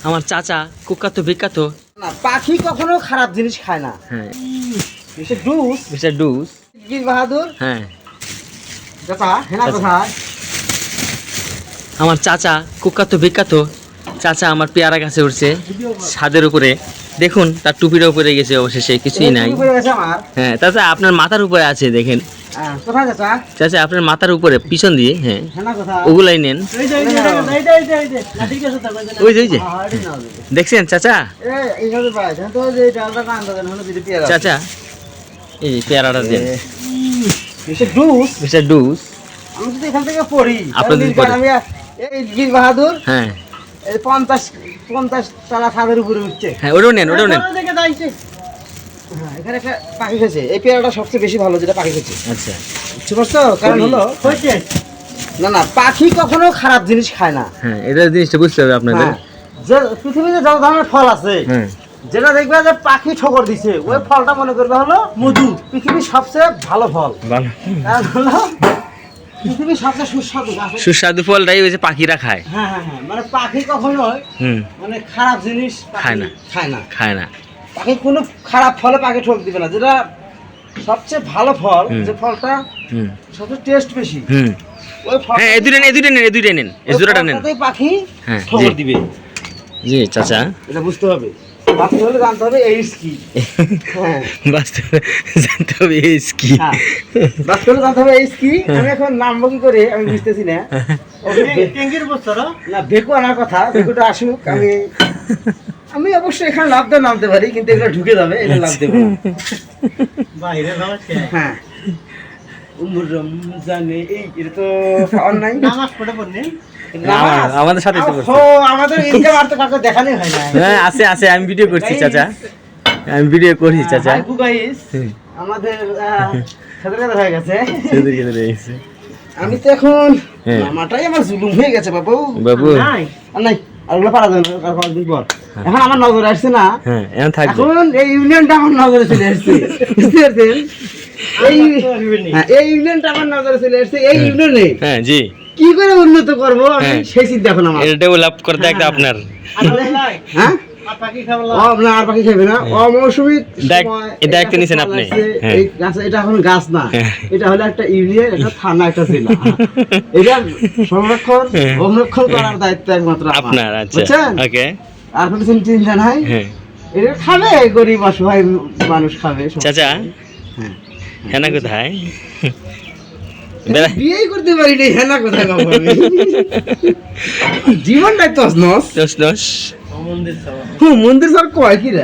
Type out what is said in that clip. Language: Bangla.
আমার চাচা কুখ্যাত বিখ্যাত না, পাখি কখনো খারাপ জিনিস খায় না। হ্যাঁ মিস্টার ডুস, মিস্টার ডুস। বীর বাহাদুর। হ্যাঁ চাচা হেনা চাচা। কোথায়? আমার চাচা কুখ্যাত বিখ্যাত চাচা আমার পেয়ারা গাছে উঠছে ছাদের উপরে। দেখুন তার টুপির উপরে গেছে, অবশেষে কিছুই নাই। উপরে গেছে আমার। হ্যাঁ চাচা আপনার মাথার উপরে আছে, দেখেন কোথায় চাচা? চাচা আপনার মাথার উপরে পিছন দিয়ে। হ্যাঁ হেনা কোথায়? ওগুলাই নেন। এই যে, এই যে, এই যে, এই যে, এই যে। না, ঠিক আছে তো, ওই যে ওই যে হ্যাঁ, এটাই নাও, এই যে। দেখছেন চাচা? এইভাবে পাই, জানো তো, যে ডালটা কান্দা দেন, হলো যদি পেয়ারা। চাচা এই যে পেয়ারাটা দেন। মিস্টার ডুস, মিস্টার ডুস। আমি যদি এখান থেকে পড়ি, আপনার যদি পড়ে। আমি এই বীর বাহাদুর হ্যাঁ এই 50 তলা ছাদের উপরে উঠছে। হ্যাঁ ওটাও নেন, ওটাও নেন। হ্যাঁ, এখানে একটা পাখি খেয়েছে। এই পেয়ারাটা সবচেয়ে বেশি ভালো, যেটা পাখি খেয়েছে। আচ্ছা বুঝতে পারছো? কারণ হলো না না, পাখি কখনো খারাপ জিনিস খায় না। হ্যাঁ এটা জিনিসটা বুঝতে হবে আপনাদের। হ্যাঁ, যে পৃথিবীতে যত ধরনের ফল আছে, হ্যাঁ যেটা দেখবে যে পাখি ঠোকর দিছে, ওই ফলটা মনে করবে হলো মধু। পৃথিবীর সবচেয়ে ভালো ফল। ভালো কারণ হলো পৃথিবীর সবচেয়ে সুস্বাদু গাছ। সুস্বাদু ফলটাই ওই যে পাখিরা খায়। হ্যাঁ হ্যাঁ হ্যাঁ, মানে পাখি কখনো হুম মানে খারাপ জিনিস পাখি খায় না। খায় না। খায় না। পাখি কোনো খারাপ ফলে পাখি ঠোক দিবে না। যেটা সবচেয়ে ভালো ফল, যে ফলটা হুম সবচেয়ে টেস্ট বেশি, হুম ওই ফল হ্যাঁ এই দুইটা নেন, এই দুইটা নেন, এই দুইটা নেন, এই জোড়াটা নেন। পাখি হ্যাঁ, ঠোকর জি। দিবে। জি চাচা। এটা বুঝতে হবে। বাস্তবে হলে জানতে হবে এইডস কি। হ্যাঁ বাস্তবে জানতে হবে এই কি। হ্যাঁ, বাস্তবে জানতে হবে এইডস কি। আমি এখন নামবো কি করে আমি বুঝতেছি না। না, ভেকু আনার কথা, ভেকুটা আসুক। আমি অবশ্যই এখানে লাভ দিয়ে নামতে পারি, কিন্তু এগুলো ঢুকে যাবে, এটা লাভ দেবো না। হ্যাঁ, জানে এই এটা তো পাওয়ার নাই। আমাদের সাথে তো করছে। ও, আমাদের ইনকাম আর তো কাউকে দেখানোই হয় না। হ্যাঁ আছে আছে, আমি ভিডিও করছি চাচা, আমি ভিডিও করছি চাচা। Hi, guys. আমাদের সাথে কথা হয়ে গেছে। সেদিকে রয়েছে আমি তো এখন হ্যাঁ। মামাটাই আমার জুলুম হয়ে গেছে বাবু। বাবু। আর নাই, আর ওগুলো পারা যাবে না, আর কয়েকদিন পর। এখন আমার নজরে আসছে না, হ্যাঁ এখন থাকবে। এখন এই ইউনিয়নটা আমার নজরে চলে আসছে। বুঝতে পারছেন? এই ইউনিয়নটা আমার নজরে চলে আসছে। এই ইউনিয়নে হ্যাঁ জি, কি করে উন্নত করবো আমি হ্যাঁ। সেই চিন্তা এখন আমার। এটা ডেভেলপ করতে একটা আপনার। হ্যাঁ, আর পাখি খাবে না। অমৌসুমী দেখ- সময় এই দায়িত্ব নিছেন আপনি। হ্যাঁ। এই গাছ, এটা এখন গাছ না, হ্যাঁ। এটা হলো একটা ইউনিয়ন, একটা থানা, একটা জেলা। এটা সংরক্ষণ সংরক্ষণ করার দায়িত্ব একমাত্র আমার। আপনার। আচ্ছা বুঝছেন? ওকে। আর কোনো চিন্তা নাই। হ্যাঁ এটা খাবে, গরিব অসহায় মানুষ খাবে। চাচা হ্যাঁ। হেনা কোথায়? বিয়েই করতে পারিনি, হ্যাঁ না কোথায় পাবো আমি? জীবনটাই তছনছ। দোষ দোষ। মন্দির স্যার কয় কি রে?